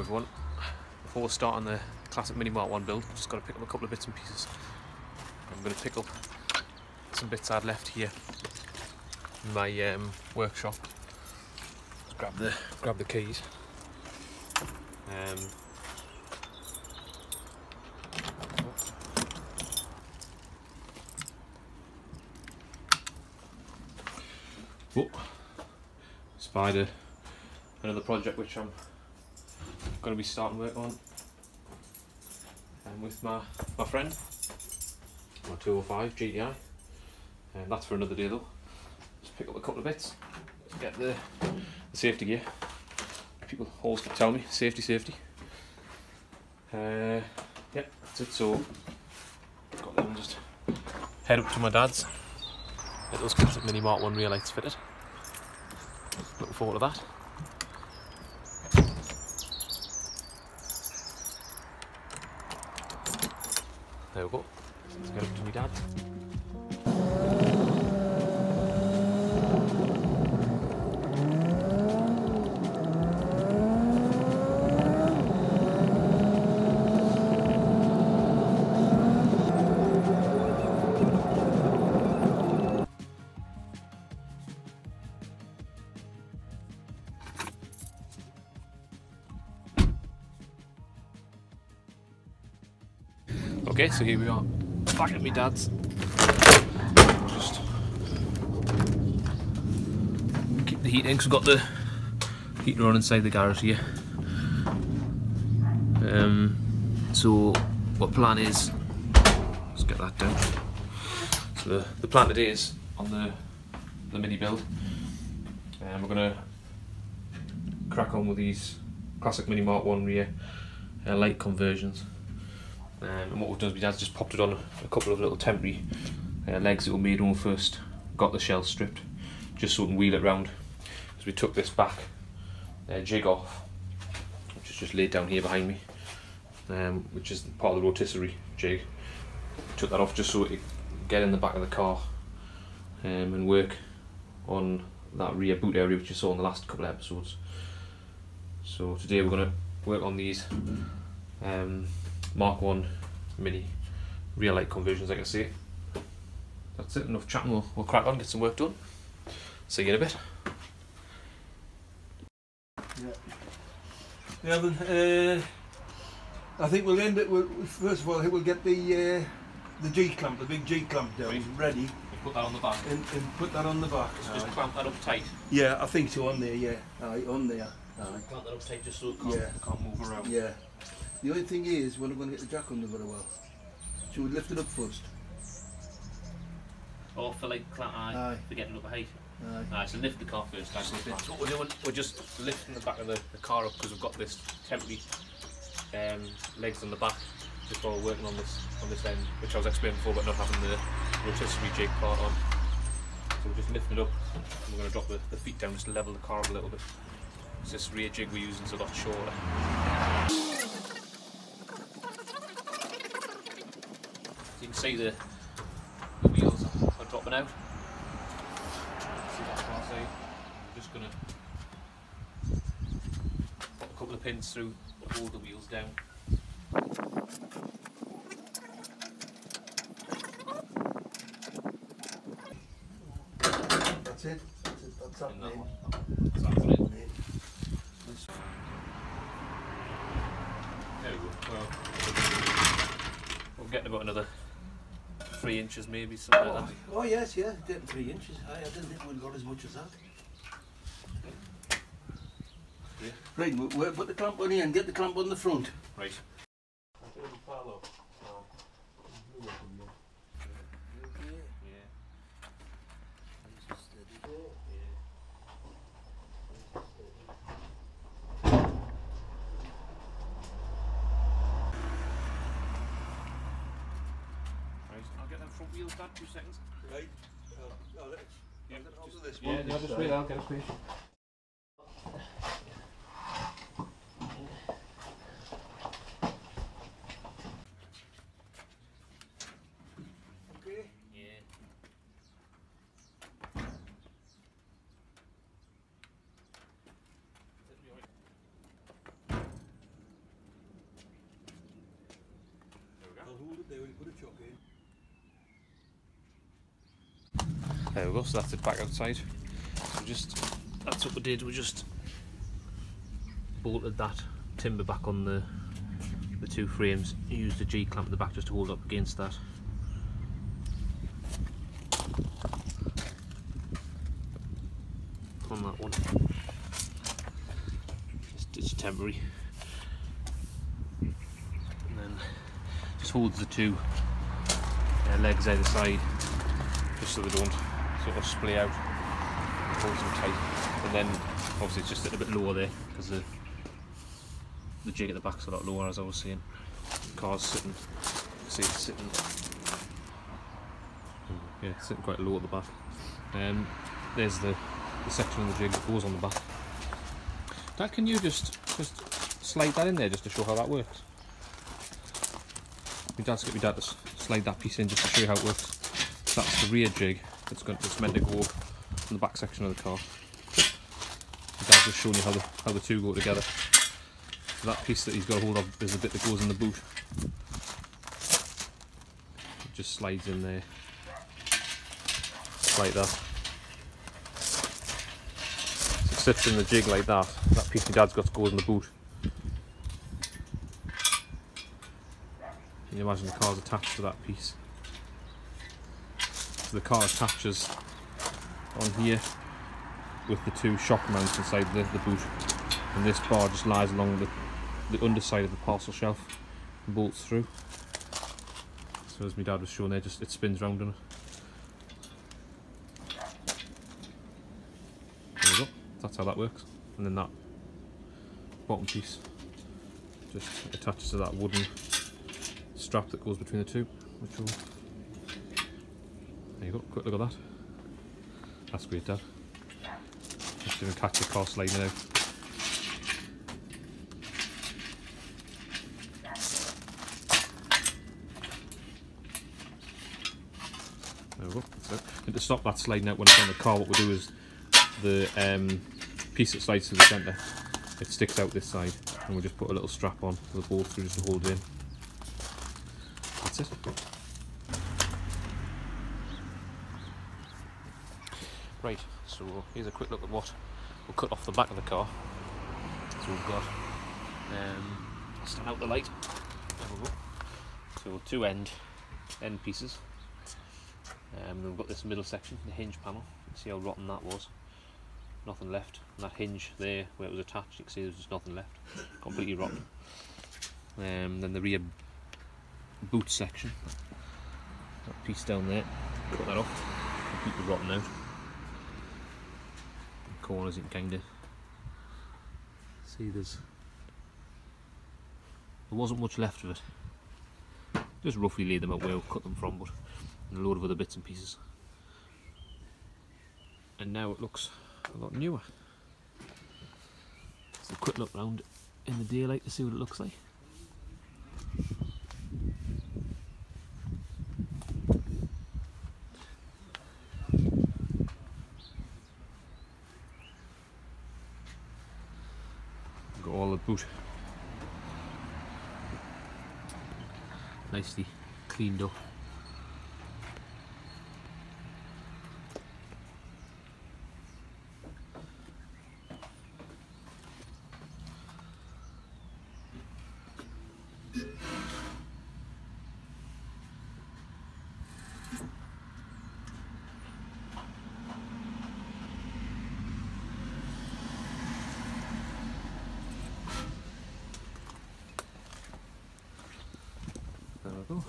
everyone. Before starting the classic Mini Mk1 build, I've just got to pick up a couple of bits and pieces. I'm going to pick up some bits I'd left here in my workshop. Grab the keys. Oh, spider. Another project which I'm going to be starting work on with my friend, my 205 GTI, and that's for another day though. Just pick up a couple of bits, get the safety gear. People always keep telling me safety. Yeah, that's it. So got them, just head up to my dad's, get those classic Mini Mk1 rear lights fitted. Looking forward to that. There we go. Let's get up to my dad's. Okay, so here we are, back at my dad's. Just keep the heat in because we've got the heater on inside the garage here. So what plan is, let's get that down. So the plan today is on the mini build, and we're gonna crack on with these classic Mini Mk1 rear light conversions. And what we've done is my dad's just popped it on a couple of little temporary legs that were made when we first got the shell stripped, just so we can wheel it round. So we took this back jig off, which is just laid down here behind me, which is part of the rotisserie jig. Took that off just so it could get in the back of the car and work on that rear boot area which you saw in the last couple of episodes. So today we're going to work on these Mk1 Mini rear light conversions, like I say. That's it, enough chatting, we'll crack on, get some work done. See you in a bit. Yeah, then, I think we'll end it with, first of all, I think we'll get the G-clamp, the big G-clamp down, ready. Put that on the back. And put that on the back. Just clamp that up tight. Yeah, I think so, on there, yeah. Aye, on there. Aye. Clamp that up tight just so it can't move around. Yeah. The only thing is, we're not going to get the jack under very well. Should we lift it up first? Or for like for getting up a height. Aye, so lift the car first. That's what we're doing. We're just lifting the back of the car up because we've got this temporary legs on the back just while we're working on this end, which I was explaining before, but not having the rotisserie jig part on. So we're just lifting it up and we're going to drop the feet down just to level the car up a little bit. It's this rear jig we're using, so a lot shorter. You can see the wheels are dropping out. See that far side? I'm just going to put a couple of pins through to hold the wheels down. That's it. That's happening. That's happening. There we go. Well, we'll get about another 3 inches maybe, something like that. Oh yes, yeah, getting 3 inches. I didn't think we'd got as much as that. Yeah. Right, we'll put the clamp on here and get the clamp on the front. Right. I'll get them front wheels back, 2 seconds. Right. Just wait, I'll get a space. Okay. Yeah. Put a chuck in. There we go, so that's it back outside. So that's what we did, we just bolted that timber back on the two frames, used the G-clamp at the back just to hold up against that. On that one. It's temporary. And then just holds the two legs either side, just so they don't sort of splay out. Holds them tight. And then obviously it's just a little bit lower there because the jig at the back's a lot lower, as I was saying. The car's sitting, see it's sitting, yeah, it's sitting quite low at the back. There's the section of the jig that goes on the back. Dad, can you just slide that in there just to show how that works? My dad's got my dad to slide that piece in just to show you how it works. So that's the rear jig that's meant to go on the back section of the car. My dad's just showing you how the two go together. So that piece that he's got a hold of is the bit that goes in the boot. It just slides in there, just like that. So it sits in the jig like that. That piece my dad's got goes in the boot. Can you imagine the car's attached to that piece? So the car attaches on here with the two shock mounts inside the boot, and this bar just lies along the underside of the parcel shelf and bolts through. So as my dad was showing there, just it spins round on it. There we go, that's how that works. And then that bottom piece just attaches to that wooden strap that goes between the two. There you go, quick look at that. That's great, Dad. Just didn't catch the car sliding out. There we go, that's it. And to stop that sliding out when it's on the car, what we do is the piece that slides to the centre, it sticks out this side, and we just put a little strap on with a bolt through just to hold it in. That's it. Right, so here's a quick look at what we'll cut off the back of the car. So we've got, I'll stand out the light. There we go. So two end pieces. Then we've got this middle section, the hinge panel. See how rotten that was. Nothing left. And that hinge there, where it was attached, you can see there's just nothing left. Completely rotten. Then the rear boot section. That piece down there. Cut that off. Completely rotten out. The corners you can kind of see there wasn't much left of it. Just roughly laid them out where we cut them from, but and a load of other bits and pieces. And now it looks a lot newer. So a quick look round in the daylight to see what it looks like. Got all the boot nicely cleaned up. There we go.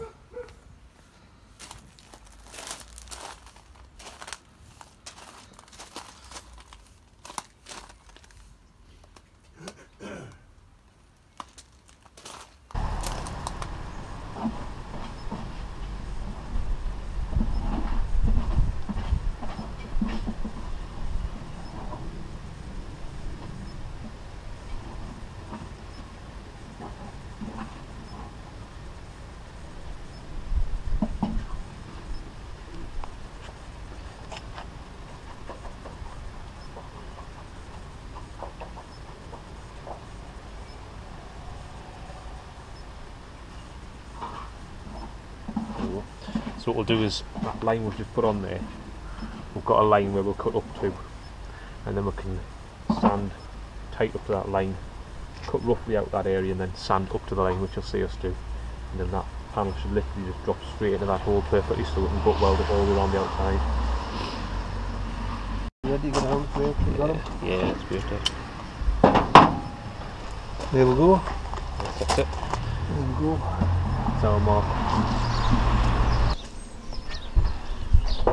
So what we'll do is, that line we've just put on there, we've got a line where we'll cut up to, and then we can sand tight up to that line, cut roughly out that area, and then sand up to the line, which you'll see us do. And then that panel should literally just drop straight into that hole perfectly, so we can butt weld it all the way around the outside. Ready to go down for it? You got him? Yeah, it's perfect. There we go. That's it. There we go. That's our mark.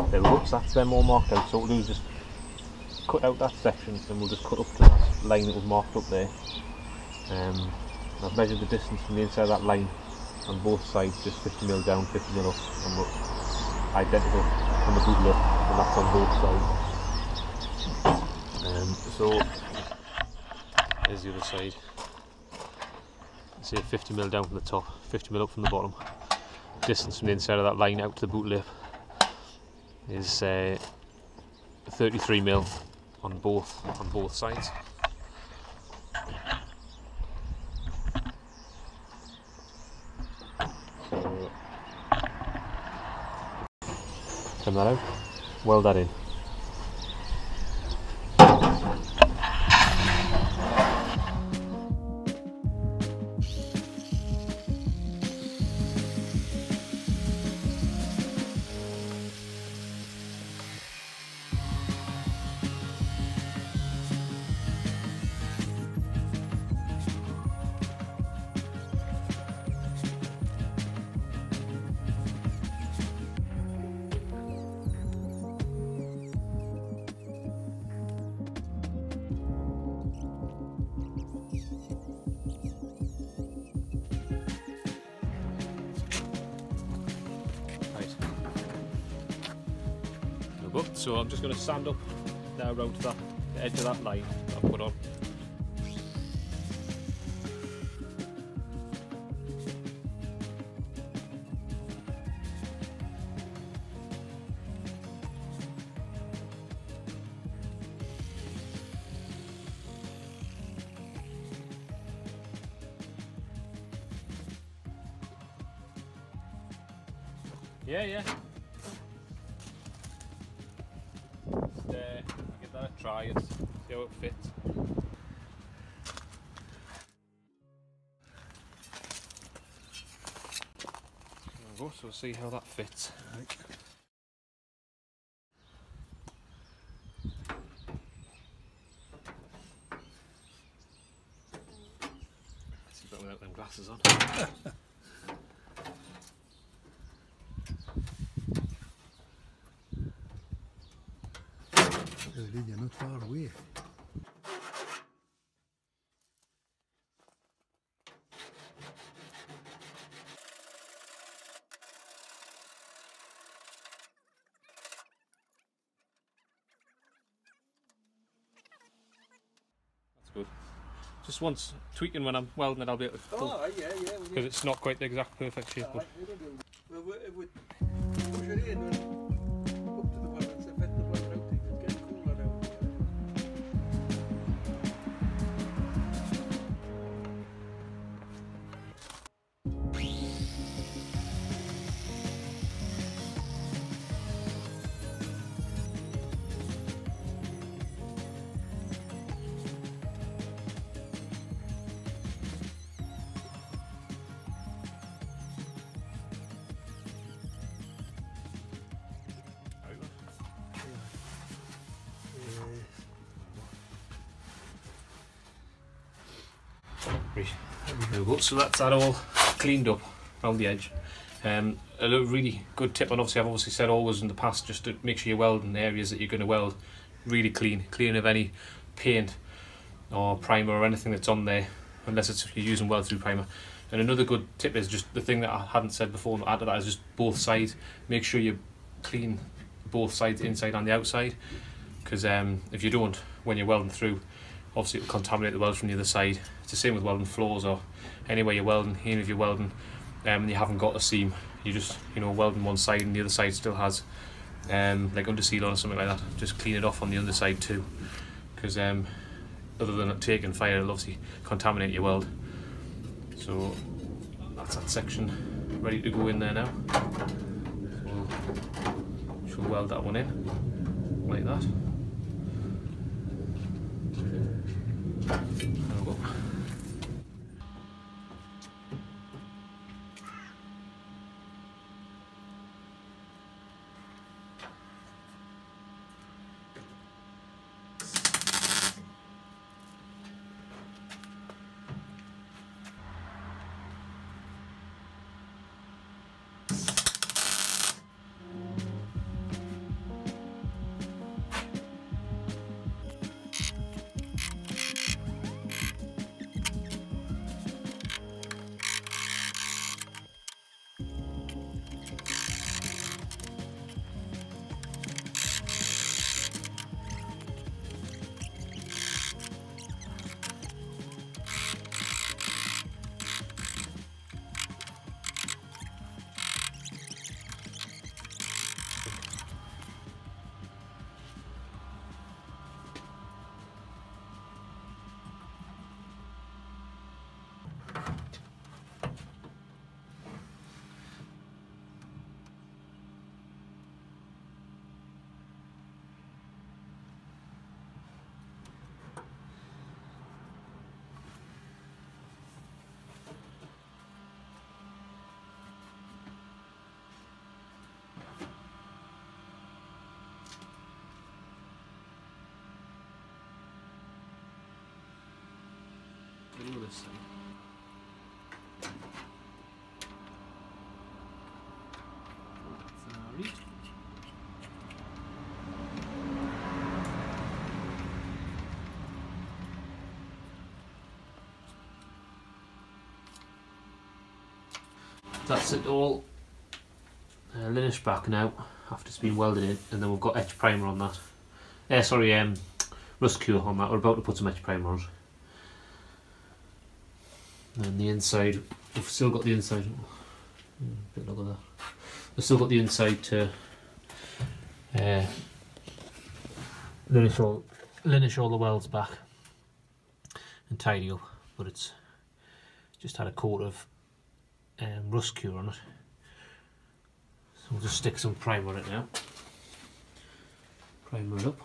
There we go, so that's them all marked out. So what we'll do is just cut out that section, and we'll just cut up to that line that was marked up there. I've measured the distance from the inside of that line on both sides, just 50mm down, 50mm up, and we're identical on the boot lip, and that's on both sides. So there's the other side. See, 50mm down from the top, 50mm up from the bottom. Distance from the inside of that line out to the boot lip is 33mm on both sides. So trim that out, weld that in. So I'm just going to sand up now around to the edge of that line that I've put on. Yeah. Give that a try and see how it fits. There we go, so we'll see how that fits. Right. It's better without them glasses on. You're not far away. That's good. Just once tweaking when I'm welding it, I'll be able to pull. Oh, yeah. Because it's not quite the exact perfect shape. Right, well, it would push it in and up to the balance, affect the blood out, it's getting cooler now. Right, there we go. So that's that all cleaned up around the edge. A really good tip, and obviously I've said always in the past, just to make sure you're welding the areas that you're going to weld really clean of any paint or primer or anything that's on there, unless it's you're using weld through primer. And another good tip is just the thing that I hadn't said before, and add to that is just both sides. Make sure you clean both sides, inside and the outside, because if you don't, when you're welding through, obviously it will contaminate the weld from the other side. It's the same with welding floors or anywhere you're welding. Even if you're welding and you haven't got a seam, you just welding one side and the other side still has like underseal on or something like that. Just clean it off on the underside too, because other than it taking fire, it'll obviously contaminate your weld. So that's that section ready to go in there now. So we'll weld that one in, like that. There we go. Look at this thing. Sorry. That's it all linished back now after it's been welded in, and then we've got etch primer on that. Rust cure on that. We're about to put some etch primer on it. And the inside, we've still got the inside. Look at that. We've still got the inside to linish all the welds back and tidy up, but it's just had a coat of rust cure on it. So we'll just stick some primer on it now. Primer it up.